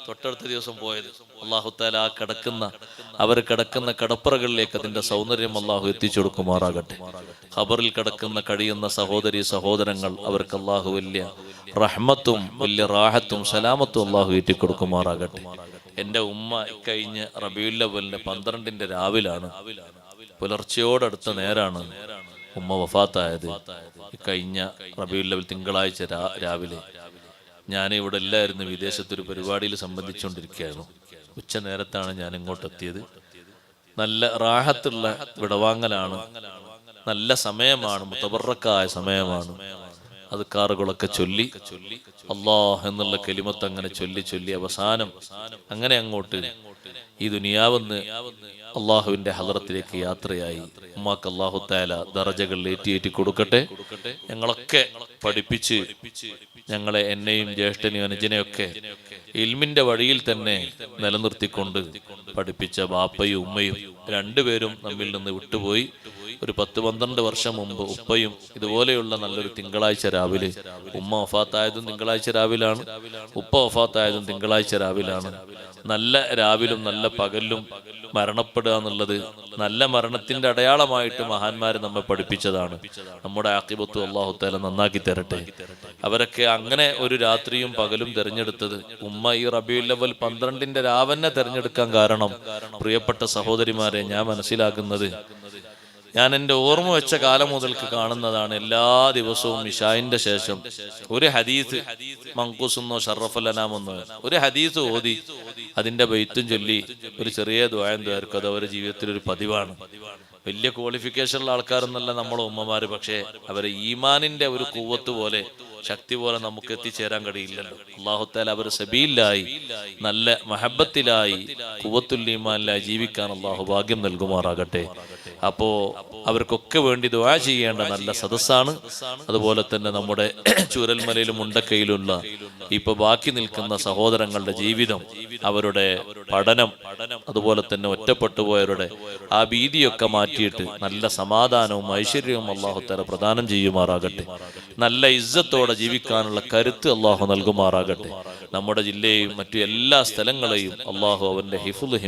തൊട്ടടുത്ത ദിവസം പോയത്. അല്ലാഹു തആല അവർ കിടക്കുന്ന കടപ്പറകളിലേക്ക് അതിന്റെ സൗന്ദര്യം അല്ലാഹു എത്തിച്ചു കൊടുക്കുമാറാകട്ടെ. ഖബറിൽ കഴിയുന്ന സഹോദരി സഹോദരങ്ങൾ അവർക്ക് അല്ലാഹു വലിയ റഹ്മത്തും വലിയ റാഹത്തും സലാമത്തും അല്ലാഹു ഏറ്റിക്കൊടുക്കുമാറാകട്ടെ. എൻ്റെ ഉമ്മ കഴിഞ്ഞ റബീഉൽ അവ്വലിന്റെ 12 രാവിലാണ്, പുലർച്ചയോടടുത്ത നേരാണ് ഉമ്മ വഫാത്തായത്. കഴിഞ്ഞ റബീഉൽ അവ്വൽ തിങ്കളാഴ്ച രാവിലെ ഞാൻ ഇവിടെ ഇല്ലായിരുന്നു, വിദേശത്തൊരു പരിപാടിയിൽ സംബന്ധിച്ചുകൊണ്ടിരിക്കുകയായിരുന്നു. ഉച്ച നേരത്താണ് ഞാൻ ഇങ്ങോട്ട് എത്തിയത്. നല്ല റാഹത്തുള്ള വിടവാങ്ങലാണ്, നല്ല സമയമാണ്, മുതബറക്കായ സമയമാണ്. അദ്കാറുകളൊക്കെ ചൊല്ലി അല്ലാഹ് എന്നുള്ള കലിമത്ത് അങ്ങനെ ചൊല്ലി അവസാനം അങ്ങനെ അങ്ങോട്ട് ഈ ദുനിയാവെന്ന് അള്ളാഹുവിന്റെ ഹളറത്തിലേക്ക് യാത്രയായി. ഉമ്മാക്ക് അല്ലാഹു തആല ദറജകൾ ഏറ്റി കൊടുക്കട്ടെ. ഞങ്ങളൊക്കെ പഠിപ്പിച്ച് ഞങ്ങളെ, എന്നെയും ജ്യേഷ്ഠനെയും അനുജനെയൊക്കെ ഇൽമിന്റെ വഴിയിൽ തന്നെ നിലനിർത്തിക്കൊണ്ട് പഠിപ്പിച്ച ബാപ്പയും ഉമ്മയും രണ്ടുപേരും നമ്മിൽ നിന്ന് വിട്ടുപോയി. ഒരു 10-12 വർഷം മുമ്പ് ഉപ്പയും ഇതുപോലെയുള്ള നല്ലൊരു തിങ്കളാഴ്ച രാവിലെ, ഉമ്മ വഫാത്തായതും തിങ്കളാഴ്ച രാവിലാണ്, ഉപ്പ വഫാത്തായതും തിങ്കളാഴ്ച രാവിലാണ്. നല്ല രാവിലും നല്ല പകലിലും മരണപ്പെടുക എന്നുള്ളത് നല്ല മരണത്തിന്റെ അടയാളമായിട്ട് മഹാന്മാര് നമ്മെ പഠിപ്പിച്ചതാണ്. നമ്മുടെ ആഖിബത്ത് അല്ലാഹു തആല നന്നാക്കി തരട്ടെ. അവരൊക്കെ അങ്ങനെ ഒരു രാത്രിയും പകലും തിരഞ്ഞെടുത്തത്, ഉമ്മ ഈ റബീഉൽ അവ്വൽ 12 രാവന്നെ തിരഞ്ഞെടുക്കാൻ കാരണം, പ്രിയപ്പെട്ട സഹോദരിമാരെ, ഞാൻ മനസ്സിലാക്കുന്നത്, ഞാൻ എൻ്റെ ഓർമ്മ വെച്ച കാലം മുതൽക്ക് കാണുന്നതാണ്, എല്ലാ ദിവസവും ഇശാഇന്റെ ശേഷം ഒരു ഹദീസ്, മങ്കൂസെന്നോ ഷറഫലനാമെന്നോ ഒരു ഹദീസ് ഓതി അതിന്റെ ബൈത്തും ചൊല്ലി ഒരു ചെറിയ ദുആ ദ്വാരക്കും. അത് അവരുടെ ജീവിതത്തിൽ ഒരു പതിവാണ്. വലിയ ക്വാളിഫിക്കേഷനുള്ള ആൾക്കാരൊന്നല്ല നമ്മളെ ഉമ്മമാര്, പക്ഷേ അവരെ ഈമാനിന്റെ ഒരു ഖുവ്വത്ത് പോലെ, ശക്തി പോലെ നമുക്ക് എത്തിച്ചേരാൻ കഴിയില്ലല്ലോ. അല്ലാഹു തആല അവർ സബീലിലായി, നല്ല മഹബത്തിലായി, ഖുവ്വത്തുൽ ഈമാനിലായി ജീവിക്കാൻ അല്ലാഹു ഭാഗ്യം നൽകുമാറാകട്ടെ. അപ്പോ അവർക്കൊക്കെ വേണ്ടി ദുആ ചെയ്യേണ്ട നല്ല സദസ്സാണ്. അതുപോലെ തന്നെ നമ്മുടെ ചൂരൽമലയിലും മുണ്ടക്കയിലുള്ള ഇപ്പൊ ബാക്കി നിൽക്കുന്ന സഹോദരങ്ങളുടെ ജീവിതം, അവരുടെ പഠനം, അതുപോലെ തന്നെ ഒറ്റപ്പെട്ടു പോയവരുടെ ആ ഭീതിയൊക്കെ മാറ്റിയിട്ട് നല്ല സമാധാനവും ഐശ്വര്യവും അല്ലാഹു തആല പ്രദാനം ചെയ്യുമാറാകട്ടെ. നല്ല ഇസ്സത്തോടെ ജീവിക്കാനുള്ള കരുത്ത് അല്ലാഹു നൽകുമാറാകട്ടെ. നമ്മുടെ ജില്ലയെയും മറ്റു എല്ലാ സ്ഥലങ്ങളെയും അല്ലാഹു അവന്റെ ഹിഫ്ള്